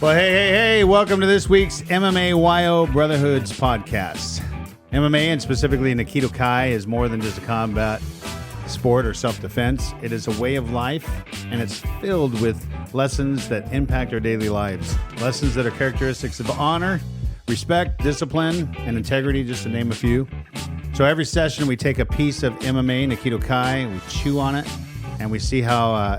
Well, hey, welcome to this week's MMA Brotherhood's podcast. MMA, and specifically Aikido Kai, is more than just a combat sport or self-defense. It is a way of life, and it's filled with lessons that impact our daily lives. Lessons that are characteristics of honor, respect, discipline, and integrity, just to name a few. So every session, we take a piece of MMA and Aikido Kai, we chew on it, and we see how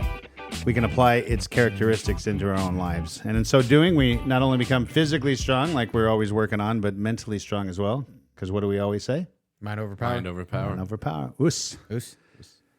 we can apply its characteristics into our own lives. And in so doing, we not only become physically strong, like we're always working on, but mentally strong as well. Because what do we always say? Mind over power. Mind over power. Mind over power. Oos. Oos.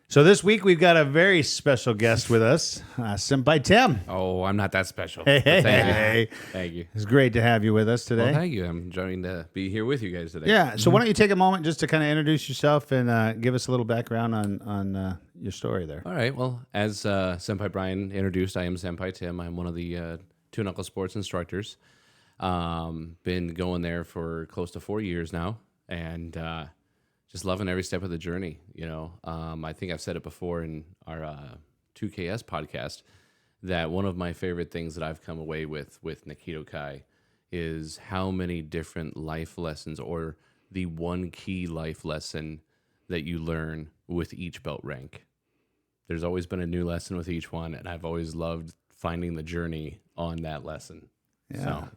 So this week, we've got a very special guest with us, Senpai Tim. Oh, I'm not that special. Hey. Thank you. It's great to have you with us today. Well, thank you. I'm enjoying to be here with you guys today. Yeah. So why don't you take a moment just to kind of introduce yourself and give us a little background on your story there. All right. Well, as Senpai Brian introduced, I am Senpai Tim. I'm one of the Two Knuckle Sports instructors. Been going there for close to 4 years now, and just loving every step of the journey. You know, I think I've said it before in our 2KS podcast that one of my favorite things that I've come away with Aikido Kai is how many different life lessons, or the one key life lesson that you learn with each belt rank. There's always been a new lesson with each one, and I've always loved finding the journey on that lesson. Yeah. So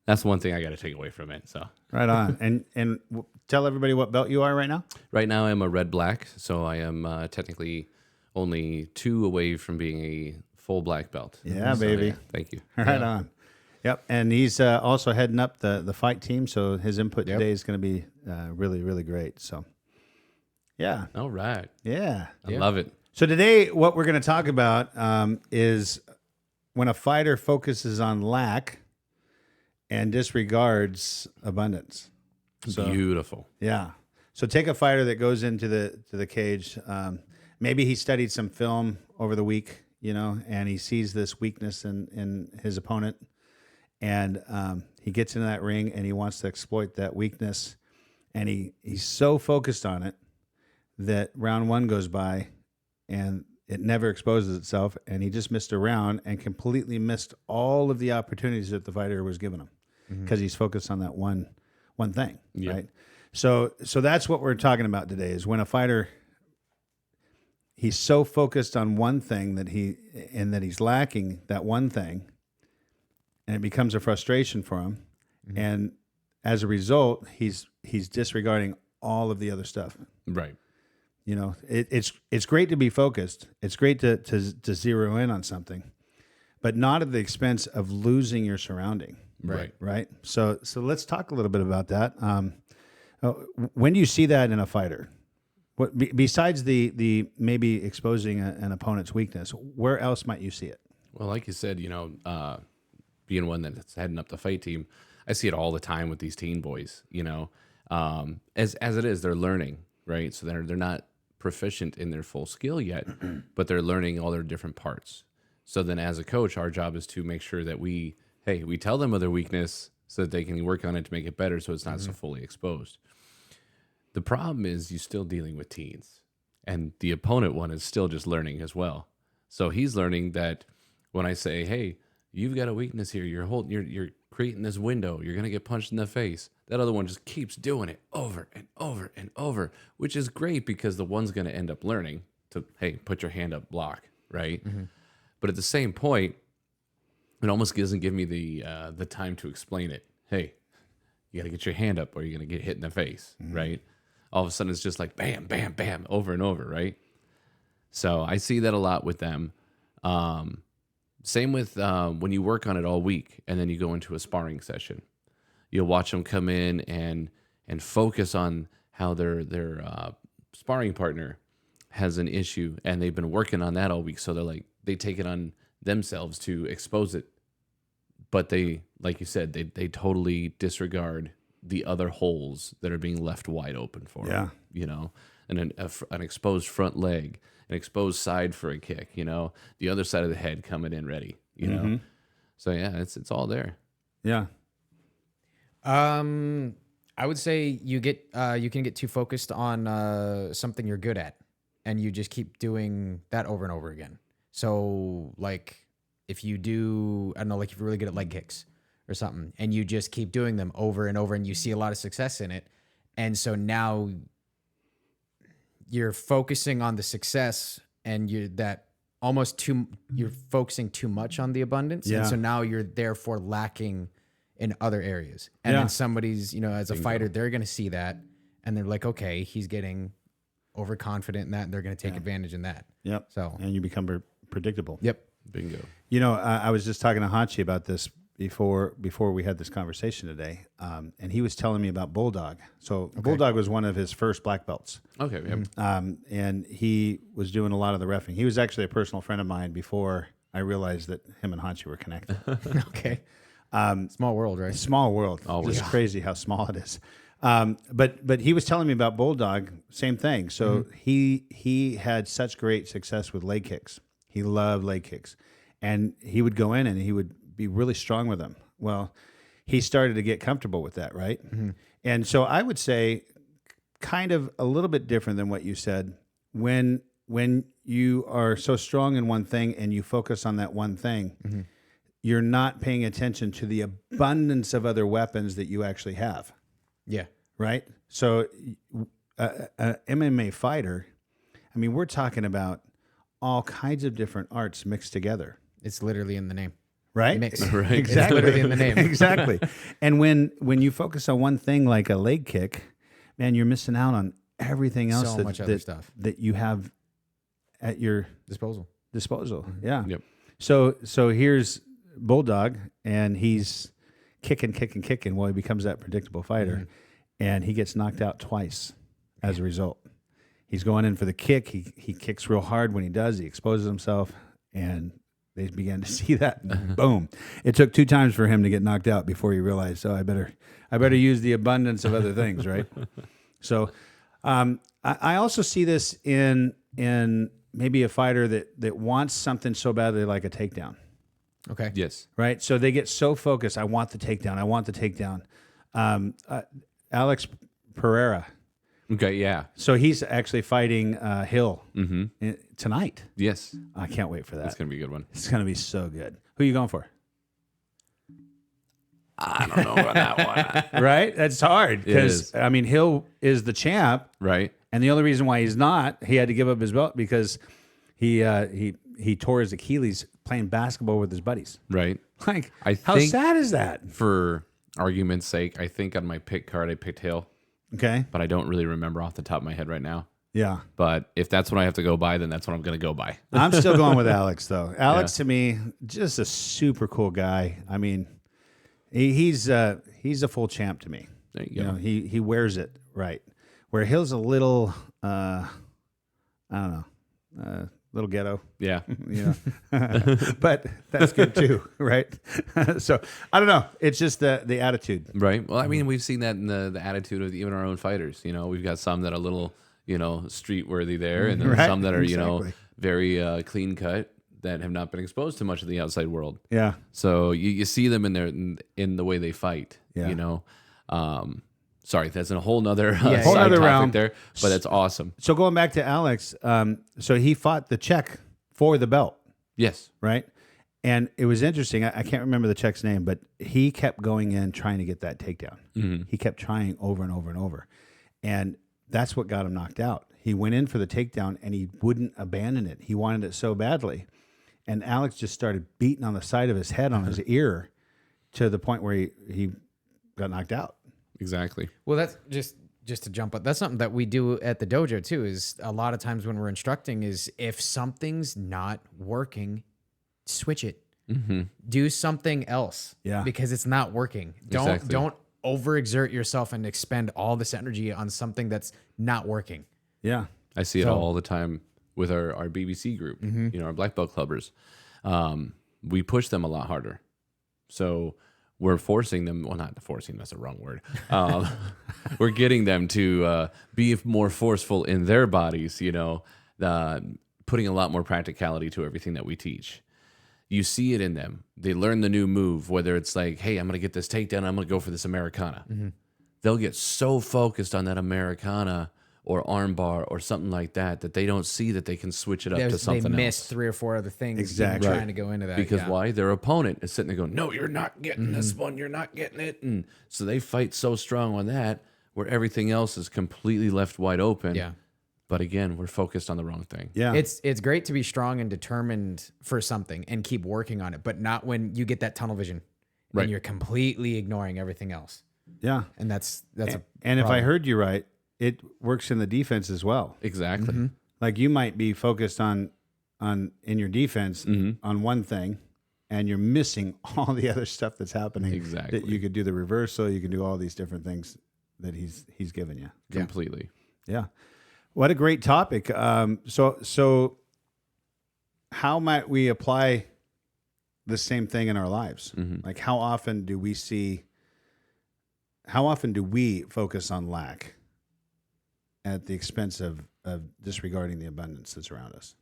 that's one thing I got to take away from it. So Right on. And tell everybody what belt you are right now. right now I'm a red-black, so I am technically only 2 away from being a full black belt. Yeah, So, baby. yeah, thank you. Right on. Yep. And he's also heading up the fight team, so his input today is going to be really, really great. So, yeah. All right. Yeah. I love it. So today, what we're going to talk about is when a fighter focuses on lack and disregards abundance. So, Beautiful. yeah. So take a fighter that goes into the cage. Maybe he studied some film over the week, and he sees this weakness in his opponent, and he gets into that ring and he wants to exploit that weakness, and he's so focused on it that round 1 goes by and it never exposes itself, and he just missed a round and completely missed all of the opportunities that the fighter was giving him because he's focused on that one thing, right? So that's what we're talking about today, is when a fighter, he's so focused on one thing that he's lacking that one thing, and it becomes a frustration for him, and as a result, he's disregarding all of the other stuff. Right. It's great to be focused. It's great to zero in on something, but not at the expense of losing your surrounding. Right. Right. So let's talk a little bit about that. When do you see that in a fighter? What besides the maybe exposing an opponent's weakness? Where else might you see it? Well, like you said, being one that's heading up the fight team, I see it all the time with these teen boys. As it is, they're learning, right? So they're not proficient in their full skill yet, but they're learning all their different parts. So then, as a coach, our job is to make sure that we tell them of their weakness so that they can work on it to make it better, so it's not so fully exposed. The problem is you're still dealing with teens, and the opponent one is still just learning as well. So he's learning that when I say, "Hey, you've got a weakness here. You're creating this window. You're gonna get punched in the face." That other one just keeps doing it over and over and over, which is great because the one's gonna end up learning to, hey, put your hand up, block, right? But at the same point, it almost doesn't give me the time to explain it. Hey, you got to get your hand up or you're going to get hit in the face, right? All of a sudden, it's just like bam, bam, bam, over and over, right? So I see that a lot with them. Same with when you work on it all week and then you go into a sparring session. You'll watch them come in and focus on how their sparring partner has an issue, and they've been working on that all week. So they take it on themselves to expose it, but they, like you said, they totally disregard the other holes that are being left wide open for them. And an exposed front leg, an exposed side for a kick, the other side of the head coming in ready, So yeah, it's all there. Yeah. I would say you can get too focused on something you're good at, and you just keep doing that over and over again. So like if you do, I don't know, like if you're really good at leg kicks or something, and you just keep doing them over and over, and you see a lot of success in it, and so now you're focusing on the success, and you're focusing too much on the abundance, Yeah. and so now you're therefore lacking in other areas. And Yeah. then somebody's, as a fighter, they're going to see that, and they're like, okay, he's getting overconfident in that, and they're going to take advantage in that. Yep. So, And you become predictable. yep. Bingo. I was just talking to Hachi about this before we had this conversation today, and he was telling me about Bulldog. So Bulldog was one of his first black belts, Okay. Yep. and he was doing a lot of the reffing. He was actually a personal friend of mine before I realized that him and Hachi were connected. Okay. Small world, right? Small world. Always. Just crazy how small it is. But he was telling me about Bulldog, same thing. So he had such great success with leg kicks. He loved leg kicks. And he would go in and he would be really strong with them. Well, he started to get comfortable with that, right? And so I would say kind of a little bit different than what you said. When you are so strong in one thing and you focus on that one thing, you're not paying attention to the abundance of other weapons that you actually have. Yeah. Right? So, a MMA fighter, I mean, we're talking about all kinds of different arts mixed together, It's literally in the name. right? Mix. Right. It's literally in the name. Exactly. And when you focus on one thing like a leg kick, man, you're missing out on everything else So much other stuff. that you have at your Disposal. disposal. Yeah. Yep. So here's Bulldog, and he's kicking. Well, he becomes that predictable fighter, and he gets knocked out twice as a result. He's going in for the kick. He kicks real hard. When he does, he exposes himself, and they began to see that. Boom! It took 2 times for him to get knocked out before he realized, I better use the abundance of other things, right? So, I also see this in maybe a fighter that wants something so badly like a takedown. Okay. Yes. Right? So they get so focused. I want the takedown. Alex Pereira. Okay. Yeah. So he's actually fighting Hill tonight. Yes. I can't wait for That's that. gonna be a good one. It's going to be so good. Who are you going for? I don't know about that one. Right? That's hard because, is. I mean, Hill is the champ. Right. And the only reason why he's not, he had to give up his belt because he tore his Achilles playing basketball with his buddies. Right. Like, I how think- sad is that? For argument's sake, I think on my pick card I picked Hill, Okay. but I don't really remember off the top of my head right now. Yeah. But if that's what I have to go by, then that's what I'm going to go by. I'm still going with Alex, though. Alex, to me, just a super cool guy. I mean, he's a full champ to me. There you You go. know, he wears it right. Where Hill's a little, I don't know, little ghetto. Yeah. You know, but that's good too, right? So I don't know. It's just the attitude. Right. Well, I mean, we've seen that in the attitude of even our own fighters. You know, we've got some that are a little, street worthy there, and then Right, some that are, exactly. very clean cut that have not been exposed to much of the outside world. Yeah. So you see them in the way they fight. Yeah. Sorry, that's in a whole nother Whole side nother topic realm. there, but that's awesome. So going back to Alex, so he fought the Czech for the belt, Yes. right? And it was interesting. I can't remember the Czech's name, but he kept going in trying to get that takedown. He kept trying over and over and over. And that's what got him knocked out. He went in for the takedown and he wouldn't abandon it. He wanted it so badly. And Alex just started beating on the side of his head on his ear to the point where he got knocked out. Exactly. Well, that's just to jump up. That's something that we do at the dojo too. Is a lot of times when we're instructing, is if something's not working, switch it. Do something else. Yeah. Because it's not working. Exactly. Don't overexert yourself and expend all this energy on something that's not working. Yeah. I see it all the time with our BBC group, our black belt clubbers. We push them a lot harder. So we're forcing them, well, not forcing, that's a wrong word. We're getting them to be more forceful in their bodies, putting a lot more practicality to everything that we teach. You see it in them. They learn the new move, whether it's like, hey, I'm going to get this takedown, I'm going to go for this Americana. They'll get so focused on that Americana or arm bar or something like that they don't see that they can switch it up to something they missed else. 3 or 4 other things. Exactly. Trying to go into that. Because yeah. why? Their opponent is sitting there going, no, you're not getting this one. You're not getting it. And so they fight so strong on that where everything else is completely left wide open. Yeah. But again, we're focused on the wrong thing. Yeah. It's great to be strong and determined for something and keep working on it, but not when you get that tunnel vision Right. and you're completely ignoring everything else. Yeah. And that's And if I heard you right, it works in the defense as well. Exactly. Like you might be focused on in your defense on one thing, and you're missing all the other stuff that's happening. Exactly. That you could do the reversal. You can do all these different things that he's given you. Completely. Yeah. What a great topic. So how might we apply the same thing in our lives? Like how often do we focus on lack at the expense of disregarding the abundance that's around us?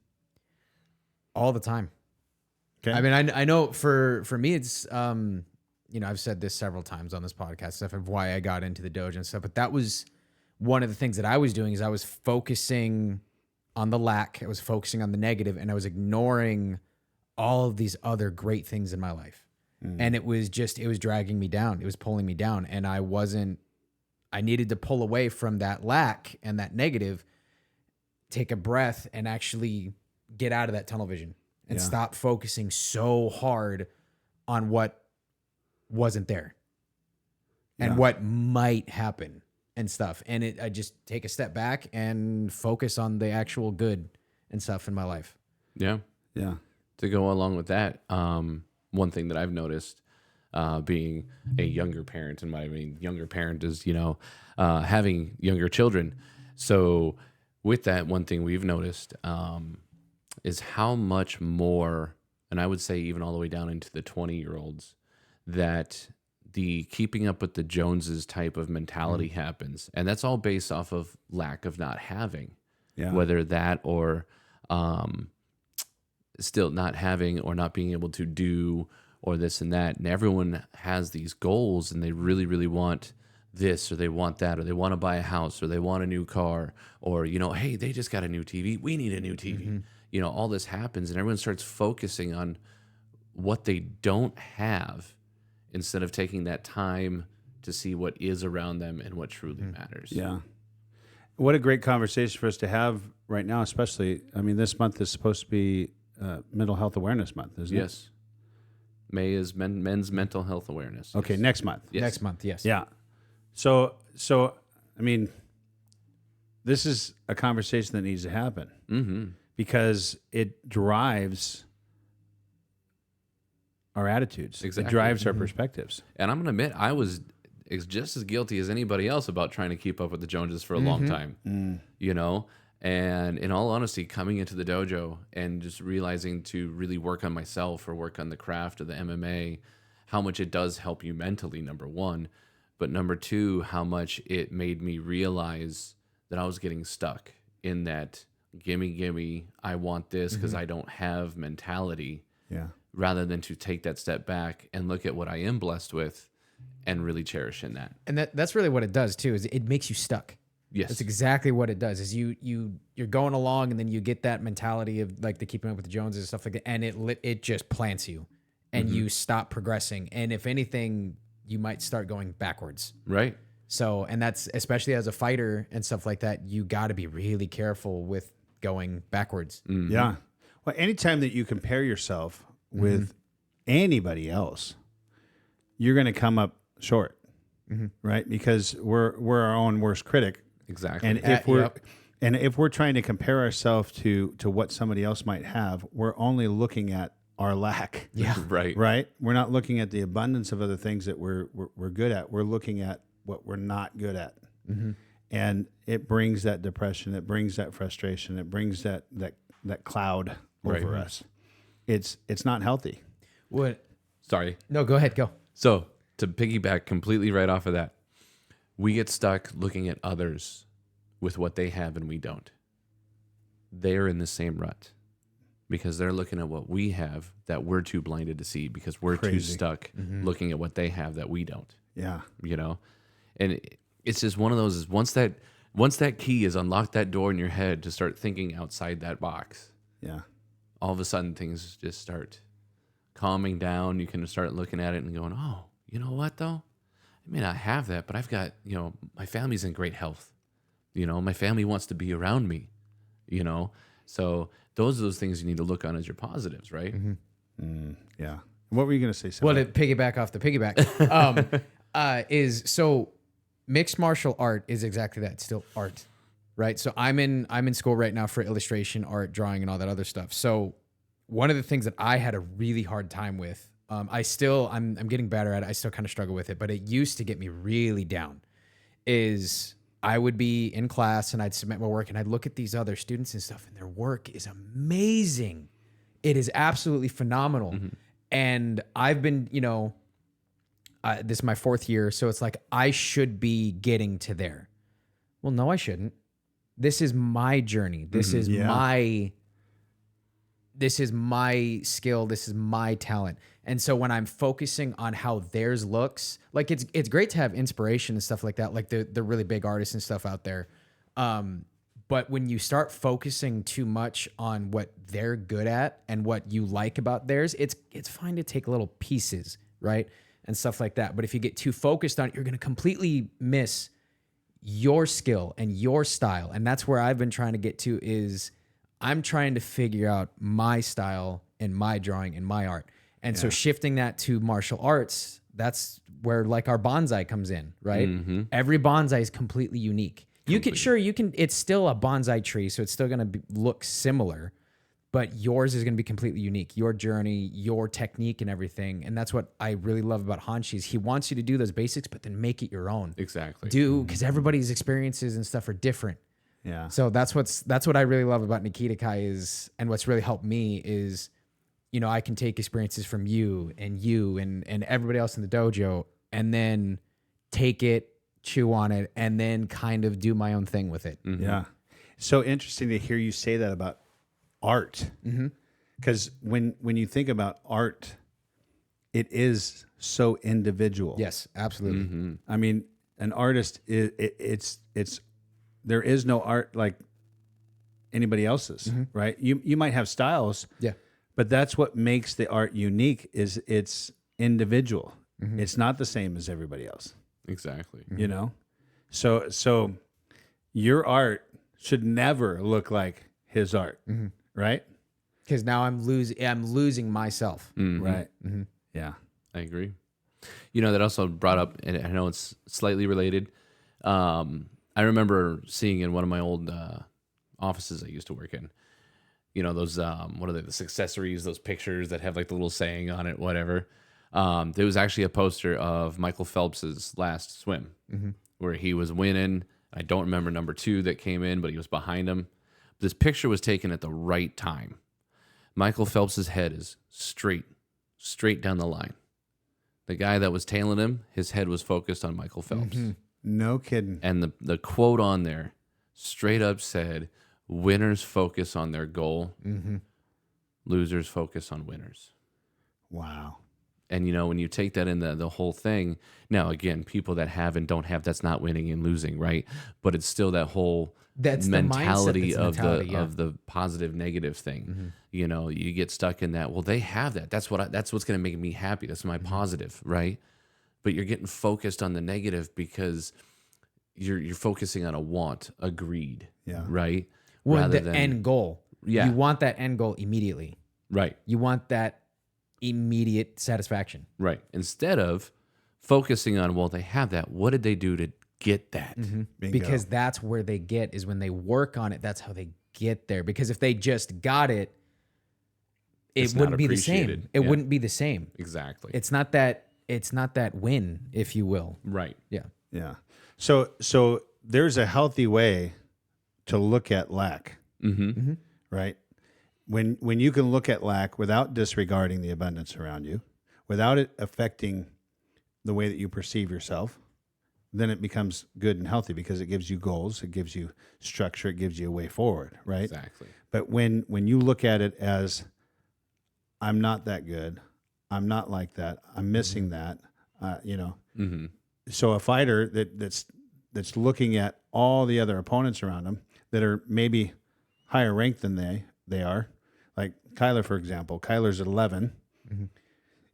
all the time. Okay. I mean, I know for me, it's, I've said this several times on this podcast stuff of why I got into the dojo and stuff, but that was one of the things that I was doing is I was focusing on the lack. I was focusing on the negative, and I was ignoring all of these other great things in my life. And it was dragging me down. It was pulling me down. And I needed to pull away from that lack and that negative, take a breath, and actually get out of that tunnel vision and stop focusing so hard on what wasn't there and what might happen and stuff. And I just take a step back and focus on the actual good and stuff in my life. Yeah. Yeah. To go along with that, one thing that I've noticed being a younger parent, and younger parent is, having younger children. So with that, one thing we've noticed is how much more, and I would say even all the way down into the 20-year-olds, that the keeping up with the Joneses type of mentality happens. And that's all based off of lack of not having, whether that or still not having or not being able to do or this and that. And everyone has these goals and they really, really want this or they want that or they want to buy a house or they want a new car or, hey, they just got a new TV. We need a new TV. All this happens and everyone starts focusing on what they don't have instead of taking that time to see what is around them and what truly matters. Yeah. What a great conversation for us to have right now, especially, this month is supposed to be Mental Health Awareness Month, isn't it? Yes. May is men's mental health awareness. Okay, Yes. next month. Yes. Next month, yes. Yeah. So this is a conversation that needs to happen because it drives our attitudes. Exactly. It drives our perspectives. And I'm going to admit, I was just as guilty as anybody else about trying to keep up with the Joneses for a long time, And in all honesty, coming into the dojo and just realizing to really work on myself or work on the craft of the MMA, how much it does help you mentally, number one. But number two, how much it made me realize that I was getting stuck in that gimme, I want this because I don't have mentality. Yeah. Rather than to take that step back and look at what I am blessed with and really cherish in that. And that's really what it does too, is it makes you stuck. Yes. That's exactly what it does. Is you're going along and then you get that mentality of like the keeping up with the Joneses and stuff like that, and it just plants you, and you stop progressing. And if anything, you might start going backwards. Right. So, and that's especially as a fighter and stuff like that, you got to be really careful with going backwards. Yeah. Well, anytime that you compare yourself with anybody else, you're going to come up short, right? Because we're our own worst critic. Exactly. And if we're trying to compare ourselves to what somebody else might have, we're only looking at our lack. Yeah. Right. Right. We're not looking at the abundance of other things that we're good at. We're looking at what we're not good at. And it brings that depression. It brings that frustration. It brings that cloud over us. It's not healthy. What? Sorry. No, go ahead. Go. So to piggyback completely right off of that, we get stuck looking at others with what they have and we don't. They're in the same rut because they're looking at what we have that we're too blinded to see because we're too stuck looking at what they have that we don't. Yeah. And it's just one of those is once that Once that key is unlocked that door in your head to start thinking outside that box, Yeah. all of a sudden things just start calming down. You can start looking at it and going, oh, you know what though? I may not have that, but I've got, my family's in great health. My family wants to be around me, So those are those things you need to look on as your positives, right? Yeah. What were you going to say, Sam? Well, to piggyback off the piggyback, is so mixed martial art is exactly that. It's still art, right? So I'm in school right now for illustration, art, drawing, and all that other stuff. So one of the things that I had a really hard time with, I'm getting better at it. I still kind of struggle with it, but it used to get me really down. Is I would be in class and I'd submit my work and I'd look at these other students and stuff, and their work is amazing. It is absolutely phenomenal. And I've been, this is my 4th year, so it's like I should be getting to there. Well, no, I shouldn't. This is my journey. This is my skill. This is my talent. And so when I'm focusing on how theirs looks, like it's great to have inspiration and stuff like that, like the really big artists and stuff out there. But when you start focusing too much on what they're good at and what you like about theirs, it's fine to take little pieces, right? And stuff like that. But if you get too focused on it, you're going to completely miss your skill and your style. And that's where I've been trying to get to is I'm trying to figure out my style and my drawing and my art. And so shifting that to martial arts, that's where like our bonsai comes in, right? Every bonsai is completely unique. It's still a bonsai tree, so it's still going to look similar, but yours is going to be completely unique. Your journey, your technique and everything. And that's what I really love about Hanshi is he wants you to do those basics, but then make it your own. Exactly. Because everybody's experiences and stuff are different. Yeah. So that's what I really love about Nikita Kai is, and what's really helped me is, I can take experiences from you and everybody else in the dojo and then take it, chew on it, and then kind of do my own thing with it. Yeah. So interesting to hear you say that about art. Because when you think about art, it is so individual. Yes, absolutely. I mean, an artist it's there is no art like anybody else's, right? You might have styles, but that's what makes the art unique is it's individual. It's not the same as everybody else. Exactly. So your art should never look like his art, right? Because now I'm losing myself. Right. Yeah. I agree. That also brought up, and I know it's slightly related. I remember seeing in one of my old offices I used to work in, those, what are they, the accessories, those pictures that have like the little saying on it, whatever. There was actually a poster of Michael Phelps's last swim where he was winning. I don't remember number 2 that came in, but he was behind him. This picture was taken at the right time. Michael Phelps's head is straight down the line. The guy that was tailing him, his head was focused on Michael Phelps. No kidding. And the quote on there straight up said, winners focus on their goal. Losers focus on winners. Wow. And, when you take that in the whole thing, now, again, people that have and don't have, that's not winning and losing, right? But it's still that whole mentality of the positive, negative thing. You get stuck in that, well, they have that. That's what's going to make me happy. That's my positive, right? But you're getting focused on the negative because you're focusing on a want, a greed, right? Well, end goal. Yeah. You want that end goal immediately. Right. You want that immediate satisfaction. Right. Instead of focusing on, well, they have that. What did they do to get that? Because that's where they get is when they work on it. That's how they get there. Because if they just got it, it wouldn't be the same. It wouldn't be the same. Exactly. It's not that win, if you will. Right. Yeah. Yeah. So there's a healthy way to look at lack, right? When you can look at lack without disregarding the abundance around you, without it affecting the way that you perceive yourself, then it becomes good and healthy because it gives you goals, it gives you structure, it gives you a way forward, right? Exactly. But when you look at it as, I'm not that good, I'm not like that, I'm missing that, So a fighter that's that's looking at all the other opponents around him that are maybe higher ranked than they are. Like Kyler, for example. Kyler's at 11,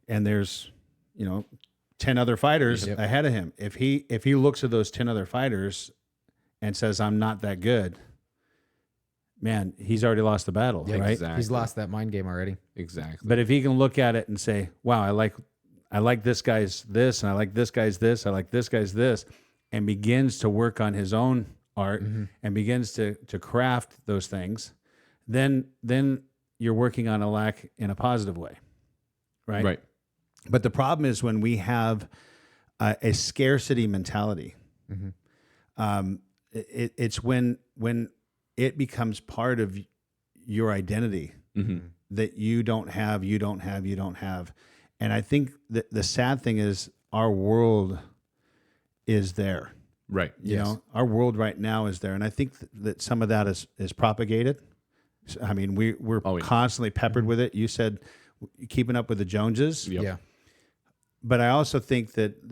and there's 10 other fighters ahead of him. If he looks at those 10 other fighters and says, I'm not that good, man, he's already lost the battle, right? Exactly. He's lost that mind game already. Exactly. But if he can look at it and say, wow, I like this guy's this, and I like this guy's this, I like this guy's this, and begins to work on his own art and begins to craft those things, then you're working on a lack in a positive way, right? Right. But the problem is when we have a scarcity mentality. It's when it becomes part of your identity that you don't have, and I think that the sad thing is our world is there. Right. You know, our world right now is there, and I think that some of that is propagated. I mean, we're constantly peppered with it. You said keeping up with the Joneses. Yep. Yeah. But I also think that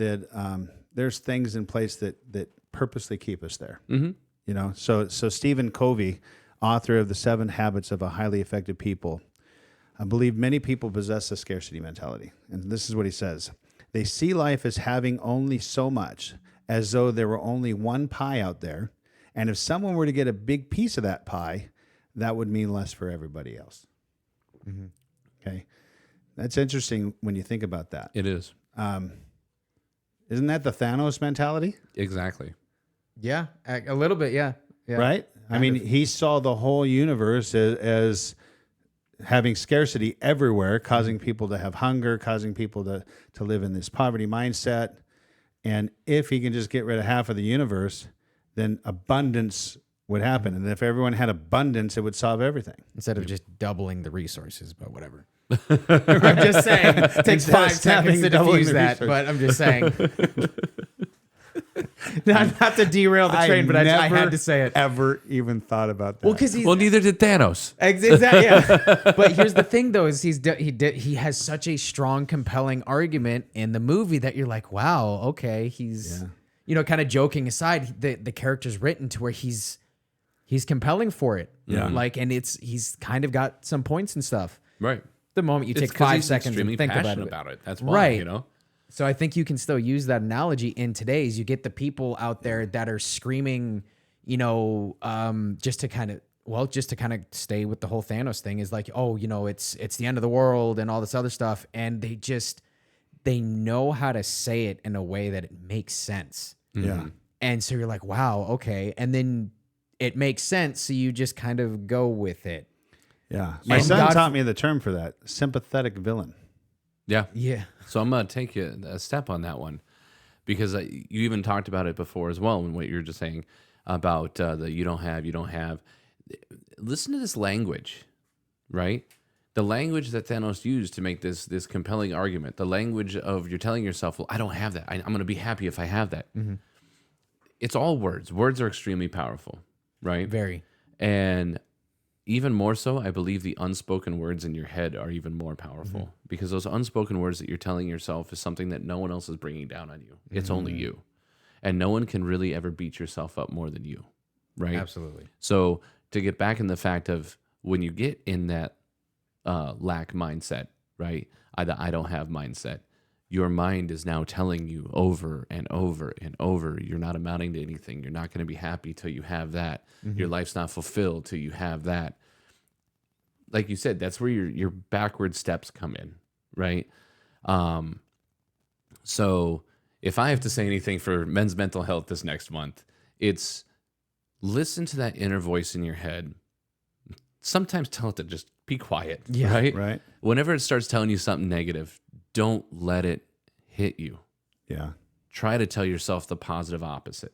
there's things in place that purposely keep us there. You know, so Stephen Covey, author of The 7 Habits of a Highly Effective People, I believe many people possess a scarcity mentality, and this is what he says: they see life as having only so much, as though there were only one pie out there, and if someone were to get a big piece of that pie, that would mean less for everybody else. Okay, that's interesting when you think about that. It is. Isn't that the Thanos mentality? Exactly. Yeah. A little bit. Yeah. Yeah. Right? I mean, he saw the whole universe as having scarcity everywhere, causing people to have hunger, causing people to live in this poverty mindset. And if he can just get rid of half of the universe, then abundance would happen. And if everyone had abundance, it would solve everything. Instead of just doubling the resources, but whatever. I'm just saying. It takes 5 seconds to diffuse that, but I'm just saying. not to derail the train, but I had to say it. Ever even thought about that? Well, because he's Well, neither did Thanos. exactly. Yeah. But here's the thing, though: is he has such a strong, compelling argument in the movie that you're like, wow, okay, he's kind of joking aside, the character's written to where he's compelling for it. Yeah. Like, and he's kind of got some points and stuff. Right. The moment you It's take 'cause 5 he's seconds extremely and think passionate about it. That's why, Right. you know? So I think you can still use that analogy in today's. You get the people out there that are screaming, just to kind of stay with the whole Thanos thing, is like, oh, it's the end of the world and all this other stuff, and they know how to say it in a way that it makes sense. Yeah. And so you're like, wow, okay, and then it makes sense, so you just kind of go with it. Yeah. My And son God- taught me the term for that: sympathetic villain. Yeah. Yeah. So I'm going to take you a step on that one, because you even talked about it before as well, and what you were just saying about the you don't have. Listen to this language, right? The language that Thanos used to make this compelling argument, the language of you're telling yourself, well, I don't have that. I'm going to be happy if I have that. It's all words. Words are extremely powerful, right? Very. And even more so, I believe the unspoken words in your head are even more powerful, because those unspoken words that you're telling yourself is something that no one else is bringing down on you. It's only you. And no one can really ever beat yourself up more than you, right? Absolutely. So to get back in the fact of when you get in that lack mindset, right? I don't have mindset. Your mind is now telling you over and over and over, you're not amounting to anything. You're not going to be happy till you have that. Your life's not fulfilled till you have that. Like you said, that's where your backward steps come in, right? So if I have to say anything for men's mental health this next month, it's listen to that inner voice in your head. Sometimes tell it to just be quiet, right? Right. Whenever it starts telling you something negative, don't let it hit you. Yeah. Try to tell yourself the positive opposite,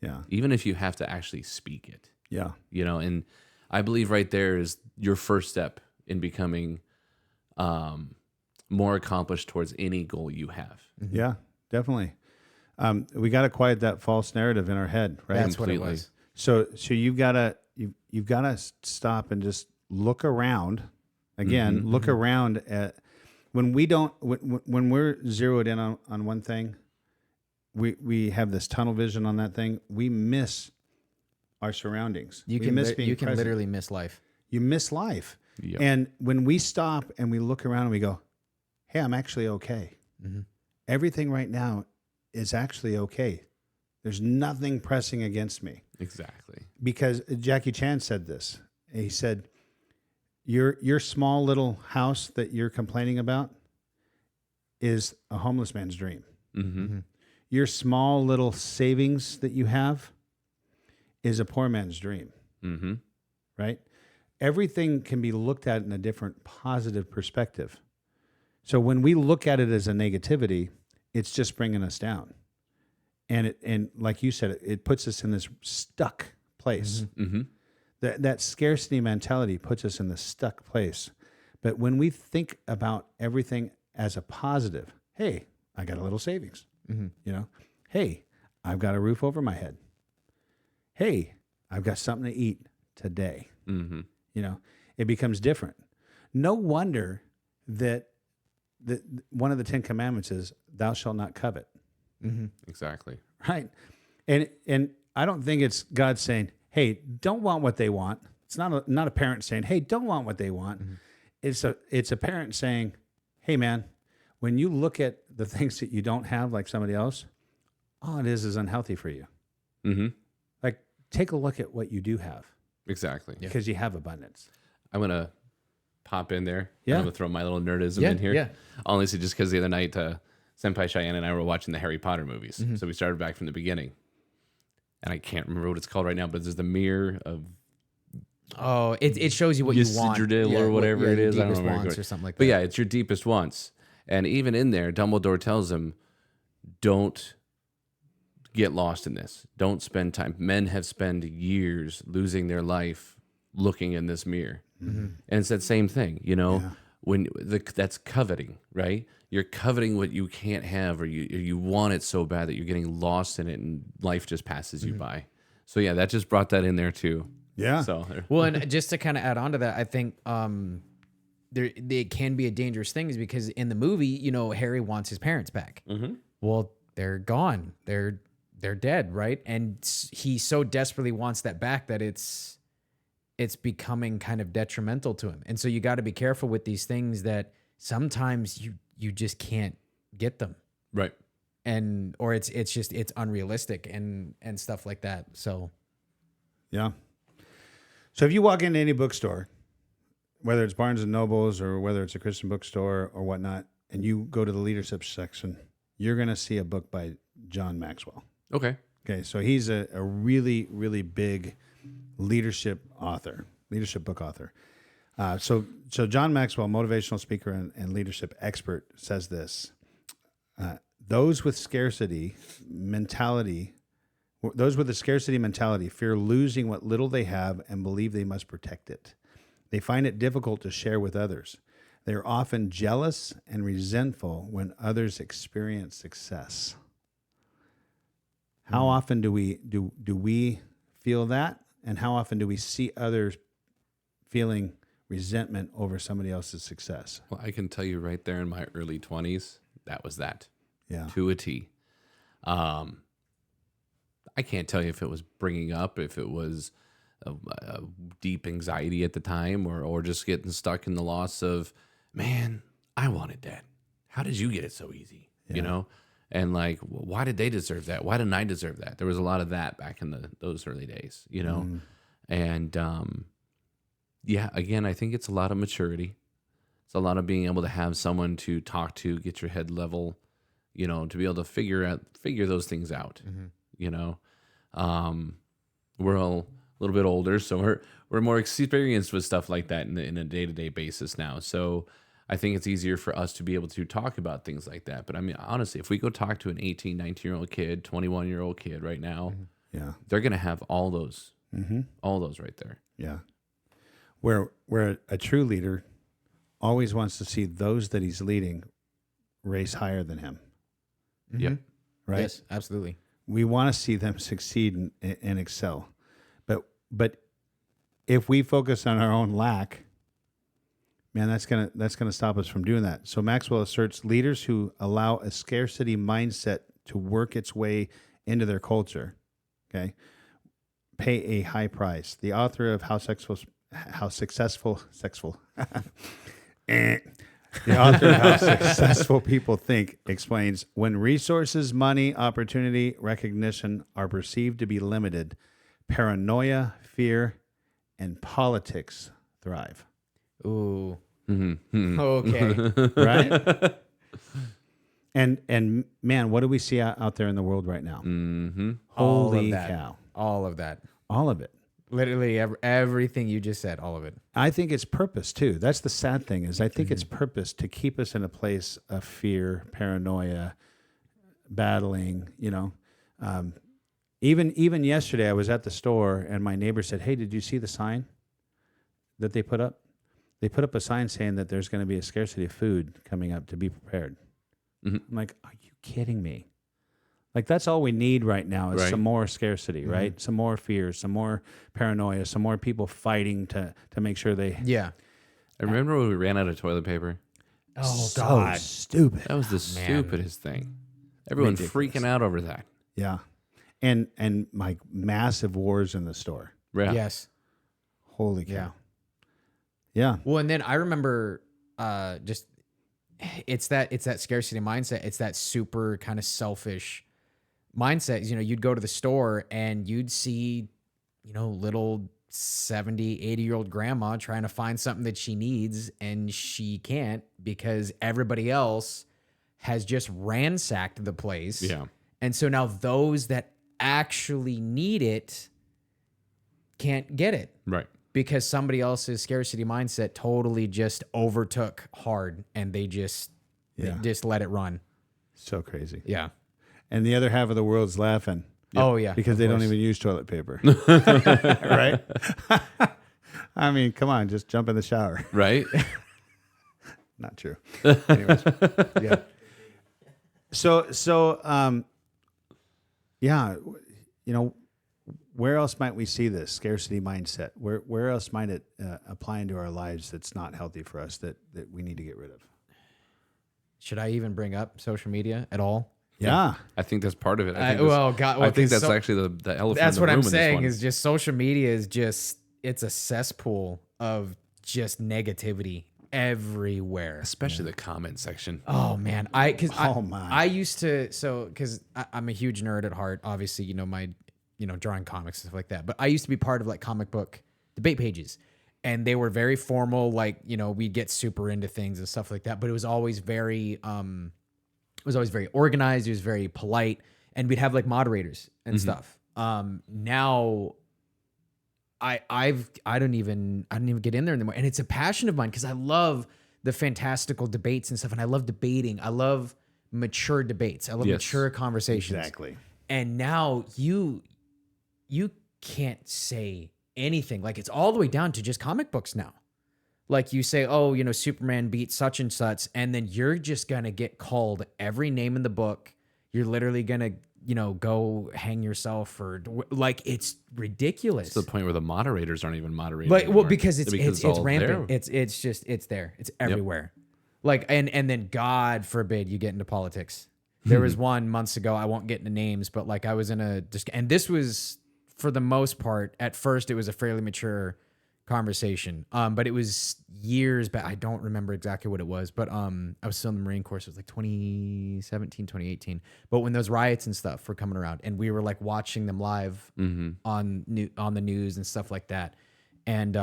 Yeah. even if you have to actually speak it, Yeah. and I believe right there is your first step in becoming more accomplished towards any goal you have. Yeah. Definitely. We got to quiet that false narrative in our head, right? That's what it Completely. was. So you've got to stop and just look around. Again, look around at when we're zeroed in on one thing, we have this tunnel vision on that thing. We miss our surroundings. You We can miss li- being you can present. literally miss life. You miss life. Yep. And when we stop and we look around and we go, hey, I'm actually okay. Mm-hmm. Everything right now is actually okay. There's nothing pressing against me. Exactly. Because Jackie Chan said this. He said, your small little house that you're complaining about is a homeless man's dream. Mm-hmm. Your small little savings that you have is a poor man's dream, Mm-hmm. right? Everything can be looked at in a different positive perspective. So when we look at it as a negativity, it's just bringing us down. And like you said, it puts us in this stuck place. Mm-hmm. That scarcity mentality puts us in this stuck place. But when we think about everything as a positive, hey, I got a little savings. Mm-hmm. You know, hey, I've got a roof over my head. Hey, I've got something to eat today. Mm-hmm. You know, it becomes different. No wonder that one of the 10 commandments is thou shalt not covet. Mm-hmm. Exactly. Right. And I don't think it's God saying, hey, don't want what they want. It's not a parent saying, hey, don't want what they want. Mm-hmm. It's a parent saying, hey, man, when you look at the things that you don't have like somebody else, all it is unhealthy for you. Mm-hmm. Like, take a look at what you do have Exactly. because you have abundance. I'm gonna pop in there. Yeah. I'm gonna throw my little nerdism Yeah, in here. yeah. Honestly, just because the other night, Senpai Cheyenne and I were watching the Harry Potter movies, Mm-hmm. so we started back from the beginning. And I can't remember what it's called right now, but there's the mirror of Oh, it shows you what you want. Ysidril or whatever it your is. I don't deepest remember. wants or something like that. But yeah, it's your deepest wants. And even in there, Dumbledore tells him, don't get lost in this. Don't spend time. Men have spent years losing their life looking in this mirror. Mm-hmm. And it's that same thing, you know, Yeah. when that's coveting, right? You're coveting what you can't have, or you want it so bad that you're getting lost in it and life just passes you by. So yeah, that just brought that in there too. Yeah. So Well, and just to kind of add on to that, I think there it can be a dangerous thing is because in the movie, you know, Harry wants his parents back. Mhm. Well, they're gone. They're dead, right? And he so desperately wants that back that it's becoming kind of detrimental to him. And so you got to be careful with these things that sometimes you just can't get them. right. And or it's unrealistic and stuff like that. So Yeah. So if you walk into any bookstore, whether it's Barnes and Nobles or whether it's a Christian bookstore or whatnot, and you go to the leadership section, you're going to see a book by John Maxwell. Okay. Okay. So he's a really, really big leadership book author. So John Maxwell, motivational speaker and leadership expert, says this. Those with a scarcity mentality fear losing what little they have and believe they must protect it. They find it difficult to share with others. They are often jealous and resentful when others experience success. How often do we feel that? And how often do we see others feeling resentment over somebody else's success? Well, I can tell you right there in my early 20s, that was that. Yeah. To a T. I can't tell you if it was bringing up, if it was a deep anxiety at the time, or just getting stuck in the loss of, man, I wanted that. How did you get it so easy? You know, and like, why did they deserve that? Why didn't I deserve that? There was a lot of that back in those early days, you know, and yeah, again, I think it's a lot of maturity. It's a lot of being able to have someone to talk to, get your head level, you know, to be able to figure those things out. You know, we're all a little bit older, so we're more experienced with stuff like that in a day-to-day basis now. So I think it's easier for us to be able to talk about things like that. But I mean, honestly, if we go talk to an 18, 19-year-old kid, 21-year-old kid right now, they're going to have all those right there. Yeah. Where a true leader always wants to see those that he's leading race higher than him. Yep. Right? yes, absolutely. We want to see them succeed and excel. But if we focus on our own lack, man, that's gonna stop us from doing that. So Maxwell asserts leaders who allow a scarcity mindset to work its way into their culture. Okay, pay a high price. The author of How Successful. The author of How Successful People Think explains, when resources, money, opportunity, recognition are perceived to be limited, paranoia, fear, and politics thrive. Ooh. Mm-hmm. Okay. Right? And man, what do we see out there in the world right now? Mm-hmm. Holy cow. All of that. All of it. Literally everything you just said, all of it. I think it's purpose too. That's the sad thing is I think it's purpose to keep us in a place of fear, paranoia, battling, even yesterday I was at the store and my neighbor said, "Hey, did you see the sign that they put up? They put up a sign saying that there's going to be a scarcity of food coming up, to be prepared." Mm-hmm. I'm like, "Are you kidding me?" Like, that's all we need right now is Right. some more scarcity, right? Some more fear, some more paranoia, some more people fighting to make sure they... Yeah. I remember when we ran out of toilet paper. Oh, so God. stupid. That was the stupidest thing. Everyone freaking out over that. Yeah. And like massive wars in the store. Yeah. Yes. Holy cow. Yeah. Yeah. Well, and then I remember just it's that scarcity mindset. It's that super kind of selfish mindset. You'd go to the store and you'd see, little 70, 80-year-old grandma trying to find something that she needs and she can't because everybody else has just ransacked the place. Yeah. And so now those that actually need it can't get it. Right. Because somebody else's scarcity mindset totally just overtook hard and they just let it run. So crazy. Yeah. And the other half of the world's laughing. Oh, yeah. Because of they don't course. even use toilet paper. Right? I mean, come on, just jump in the shower. Right. Not true. Anyways, yeah. So, yeah, where else might we see this scarcity mindset? Where else might it apply into our lives that's not healthy for us that we need to get rid of? Should I even bring up social media at all? Yeah. I think that's part of it. I think that's actually the elephant That's in the what room I'm in this saying one. is just social media is just, it's a cesspool of just negativity everywhere. Especially the comment section. Oh man, my. I used to, because I'm a huge nerd at heart. Obviously, my drawing comics and stuff like that. But I used to be part of like comic book debate pages, and they were very formal. Like we'd get super into things and stuff like that. But it was always very organized. It was very polite, and we'd have like moderators and stuff. Now I don't even get in there anymore. And it's a passion of mine because I love the fantastical debates and stuff. And I love debating. I love mature debates. I love mature conversations. Exactly. And now you can't say anything. Like it's all the way down to just comic books now. Like you say, oh, Superman beat such and such. And then you're just going to get called every name in the book. You're literally going to, go hang yourself or like, it's ridiculous. It's the point where the moderators aren't even moderating. Like, anymore. well, because it's all rampant. there. It's there. It's everywhere. Like, and then God forbid you get into politics. There was one months ago, I won't get into names, but like I was in and this was for the most part, at first it was a fairly mature conversation. But it was years back. I don't remember exactly what it was, but I was still in the Marine Corps. So it was like 2017, 2018. But when those riots and stuff were coming around and we were like watching them live on the news and stuff like that. And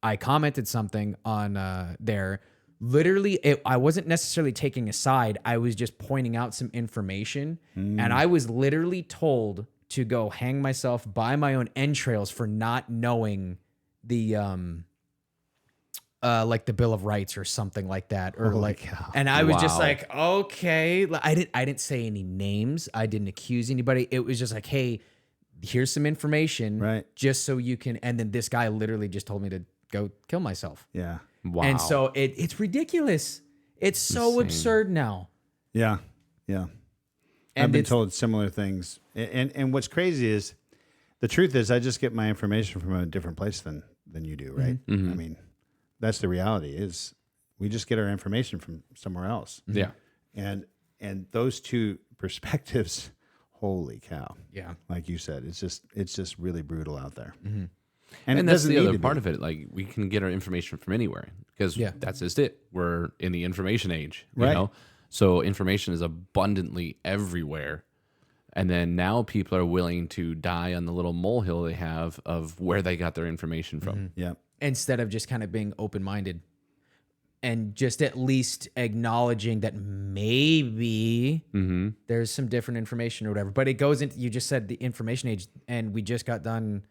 I commented something on there. Literally, I wasn't necessarily taking a side. I was just pointing out some information. And I was literally told to go hang myself by my own entrails for not knowing the like the Bill of Rights or something like that, or Holy like cow. and I was just Wow. like, okay. I didn't say any names, I didn't accuse anybody. It was just like, hey, here's some information, Right. just so you can. And then this guy literally just told me to go kill myself. Yeah. Wow. And so it's ridiculous. It's so Insane. absurd now. Yeah. Yeah. And I've been it's- told similar things. And what's crazy is the truth is I just get my information from a different place than you do, right? I mean, that's the reality is we just get our information from somewhere else. Yeah. And those two perspectives, holy cow. Yeah. Like you said, it's just really brutal out there. Mm-hmm. And it that's doesn't the need other to part be. of it. Like we can get our information from anywhere because Yeah. that's just it. We're in the information age, you Right. know? So information is abundantly everywhere. And then now people are willing to die on the little molehill they have of where they got their information from. Yeah. Instead of just kind of being open-minded and just at least acknowledging that maybe there's some different information or whatever. But it goes into, you just said the information age, and we just got done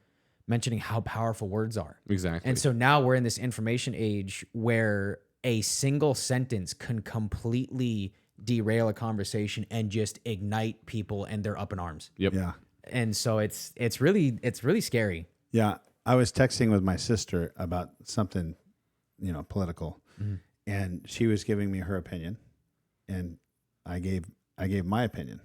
mentioning how powerful words are. Exactly. And so now we're in this information age where a single sentence can completely derail a conversation and just ignite people, and they're up in arms. Yep. Yeah. And so it's really scary. Yeah. I was texting with my sister about something, political, and she was giving me her opinion, and I gave my opinion.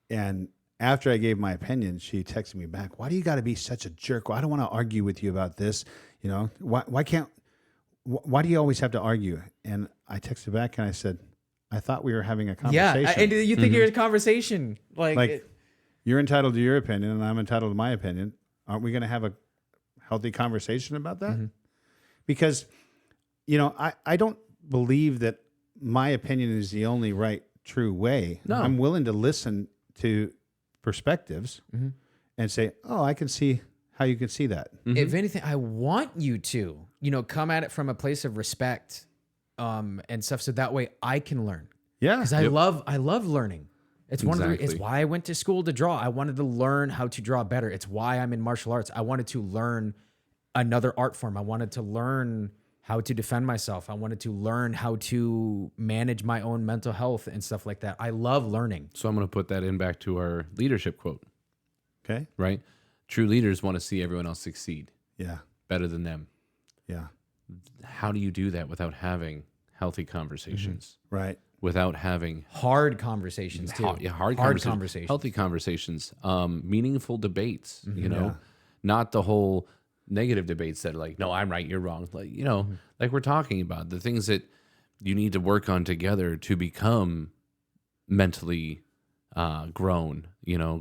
And after I gave my opinion, she texted me back, "Why do you got to be such a jerk? Well, I don't want to argue with you about this. Why do you always have to argue?" And I texted back and I said, "I thought we were having a conversation. Yeah, and you think you're in a conversation Like, you're entitled to your opinion and I'm entitled to my opinion. Aren't we going to have a healthy conversation about that?" Because, I don't believe that my opinion is the only right, true way. No. I'm willing to listen to perspectives and say, "Oh, I can see how you can see that." if anything, I want you to, come at it from a place of respect, and stuff, so that way I can learn. Yeah. Because I love learning. It's one of it's Exactly. why I went to school to draw. I wanted to learn how to draw better. It's why I'm in martial arts. I wanted to learn another art form. I wanted to learn how to defend myself. I wanted to learn how to manage my own mental health and stuff like that. I love learning. So I'm going to put that in back to our leadership quote, Okay. right? True leaders want to see everyone else succeed Yeah. better than them. Yeah. How do you do that without having healthy conversations? Right. Without having Hard conversations too. hard conversations, healthy conversations, meaningful debates, not the whole negative debates that are like, no, I'm right, you're wrong. Like, like we're talking about the things that you need to work on together to become mentally grown,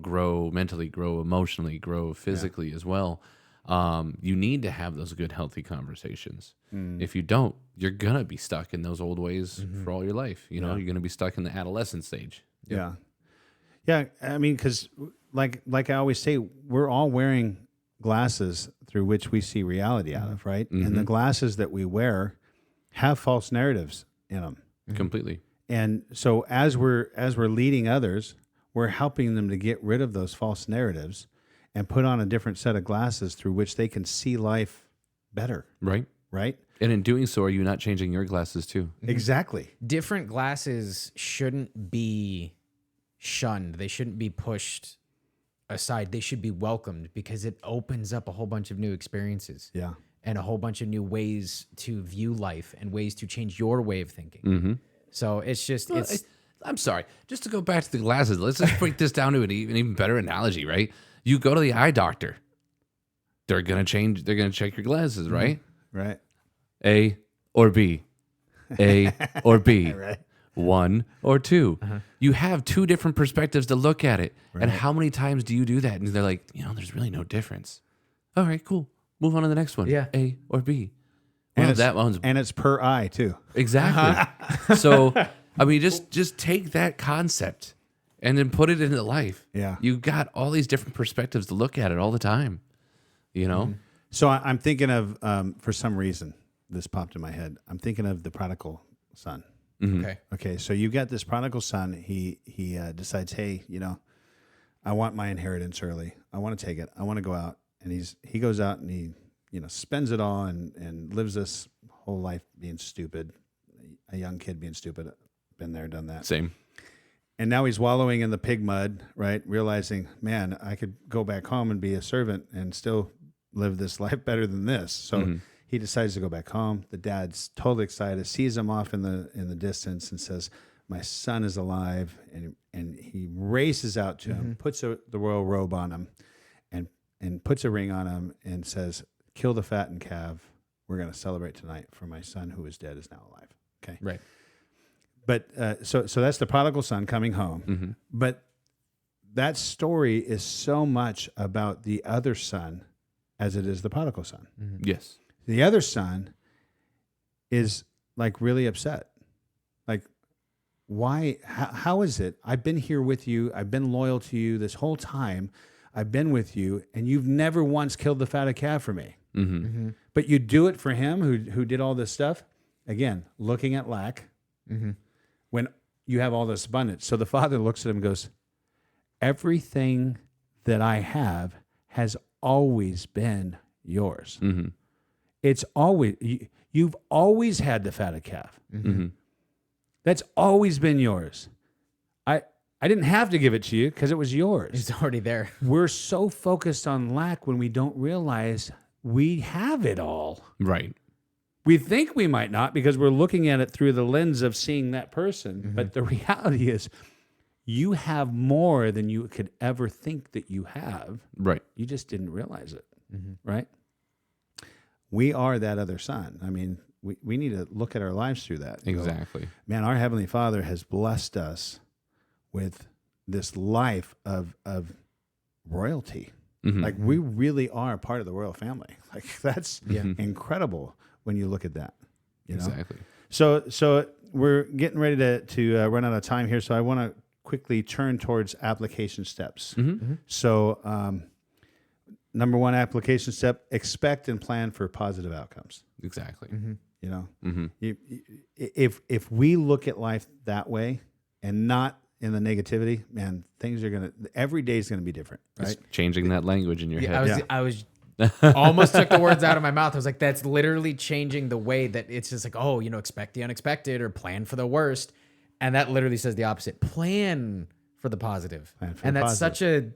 grow mentally, grow emotionally, grow physically as well. You need to have those good, healthy conversations. If you don't, you're going to be stuck in those old ways for all your life. You're going to be stuck in the adolescent stage. Yeah. Yeah. I mean, because like I always say, we're all wearing glasses through which we see reality out of, right? And the glasses that we wear have false narratives in them. Completely. And so as we're leading others, we're helping them to get rid of those false narratives and put on a different set of glasses through which they can see life better, Right. right? And in doing so, are you not changing your glasses too? Exactly. Different glasses shouldn't be shunned. They shouldn't be pushed aside. They should be welcomed because it opens up a whole bunch of new experiences Yeah. and a whole bunch of new ways to view life and ways to change your way of thinking. So it's just, I'm sorry. Just to go back to the glasses, let's just break this down to an even better analogy, right? You go to the eye doctor. They're going to check your glasses, right? Right. A or B. A or B. Right. 1 or 2. You have two different perspectives to look at it. And how many times do you do that? And they're like, there's really no difference. All right, cool. Move on to the next one. Yeah. A or B. And Well, it's, that one's and it's per eye too. exactly. So, I mean, just take that concept and then put it into life. Yeah. You got all these different perspectives to look at it all the time. So I'm thinking of, for some reason, this popped in my head. I'm thinking of the prodigal son. okay. Okay, so you got this prodigal son. He decides, hey, I want my inheritance early. I want to take it. I want to go out, and he goes out and he spends it all and lives this whole life being stupid, a young kid being stupid. Been there, done that. Same. And now he's wallowing in the pig mud, right? Realizing, man, I could go back home and be a servant and still live this life better than this. So he decides to go back home. The dad's totally excited, sees him off in the distance, and says, "My son is alive." And he races out to him, puts the royal robe on him, and puts a ring on him, and says, "Kill the fattened calf. We're going to celebrate tonight, for my son who is dead is now alive." Okay. Right. But so that's the prodigal son coming home. But that story is so much about the other son as it is the prodigal son. Yes. The other son is like really upset. Like, why? How is it? I've been here with you. I've been loyal to you this whole time. I've been with you, and you've never once killed the fatted calf for me. But you do it for him who did all this stuff. Again, looking at lack when you have all this abundance. So the father looks at him and goes, everything that I have has always been yours. It's always, you've always had the fatted calf. That's always been yours. I didn't have to give it to you because it was yours. It's already there. We're so focused on lack when we don't realize we have it all. Right. We think we might not because we're looking at it through the lens of seeing that person. But the reality is you have more than you could ever think that you have. Right. You just didn't realize it. Right? We are that other son. I mean, we need to look at our lives through that. and go, Exactly. man, our Heavenly Father has blessed us with this life of royalty. Like we really are part of the royal family. Like that's incredible when you look at that. You know? Exactly. So we're getting ready to run out of time here. So I want to quickly turn towards application steps. So number one application step: expect and plan for positive outcomes. Exactly. You know, if we look at life that way and not in the negativity, man, things are every day is gonna be different, right? It's changing that language in your head. I was almost took the words out of my mouth. I was like, that's literally changing the way that it's just like, oh, expect the unexpected or plan for the worst. And that literally says the opposite. Plan for the positive. And that's such a,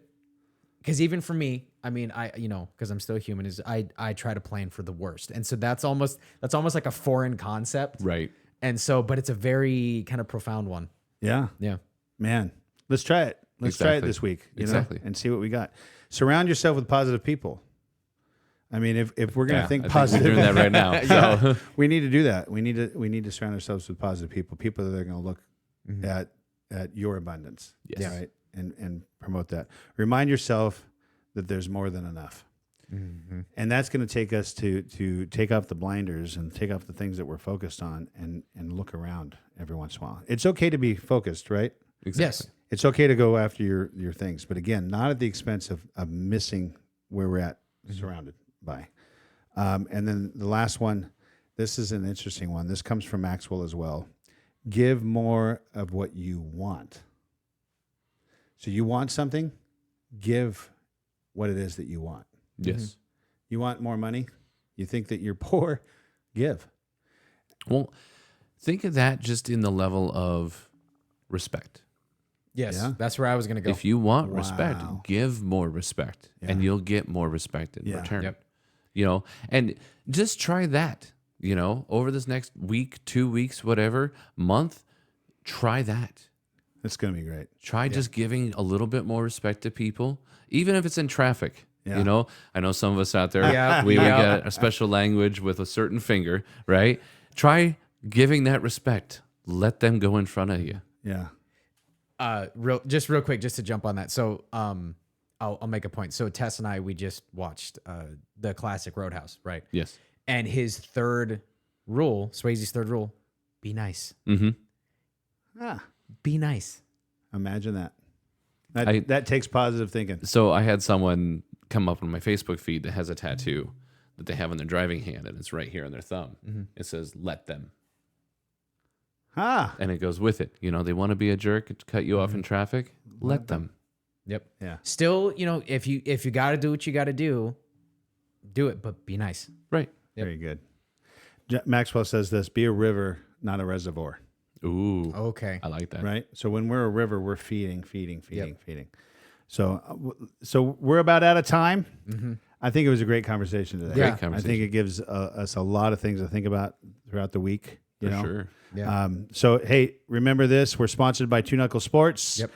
because even for me, I mean, because I'm still human, is I try to plan for the worst. And so that's almost like a foreign concept. Right. And so, but it's a very kind of profound one. Yeah. Yeah. Man, let's try it. Let's try it this week, you know, and see what we got. Surround yourself with positive people. I mean, if we're going to think positive, we're doing that right now. So we need to do that. We need to surround ourselves with positive people that are going to look at your abundance, right, and promote that. Remind yourself that there's more than enough, and that's going to take us to take off the blinders and take off the things that we're focused on and look around every once in a while. It's okay to be focused, right? exactly. Yes. It's okay to go after your things, but again, not at the expense of missing where we're at, surrounded by. And then the last one, this is an interesting one. This comes from Maxwell as well. Give more of what you want. So you want something, give what it is that you want. Yes. You want more money? You think that you're poor? Give. Well, think of that just in the level of respect. Yes. Yeah. That's where I was going to go. If you want Wow. respect, give more respect, and you'll get more respect in return. Yep. And just try that, over this next week, 2 weeks, whatever, month, try that. It's going to be great. Try just giving a little bit more respect to people, even if it's in traffic. Yeah. I know some of us out there, Yeah. we Yeah. get a special language with a certain finger, right? Try giving that respect. Let them go in front of you. Yeah. Real quick, just to jump on that. So, I'll make a point. So Tess and I, we just watched the classic Roadhouse, right? Yes. And his third rule, Swayze's third rule, be nice. Be nice. Imagine that. I- That takes positive thinking. So I had someone come up on my Facebook feed that has a tattoo that they have on their driving hand, and it's right here on their thumb. It says, "Let them." And it goes with it. They want to be a jerk to cut you off in traffic. Let them. Yep. Yeah. Still, if you got to do what you got to do it, but be nice. Right. Very good. Maxwell says this: be a river, not a reservoir. Ooh. Okay. I like that. Right. So when we're a river, we're feeding. So we're about out of time. I think it was a great conversation today. Yeah. Great conversation. I think it gives us a lot of things to think about throughout the week. For sure. Yeah. So hey, remember this: we're sponsored by Two Knuckle Sports. Yep.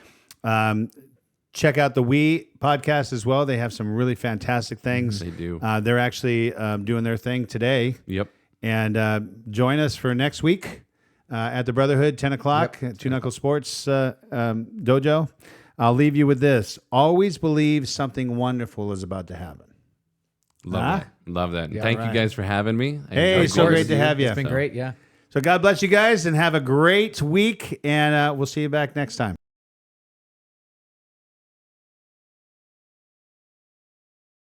Check out the We podcast as well. They have some really fantastic things. They do. They're actually doing their thing today. Yep. And join us for next week. at the Brotherhood, 10 o'clock, Two Knuckle Sports Dojo. I'll leave you with this. Always believe something wonderful is about to happen. Love that. Yeah, Thank you guys for having me. Hey, so great to have you. It's been great. Yeah. So God bless you guys and have a great week. And we'll see you back next time.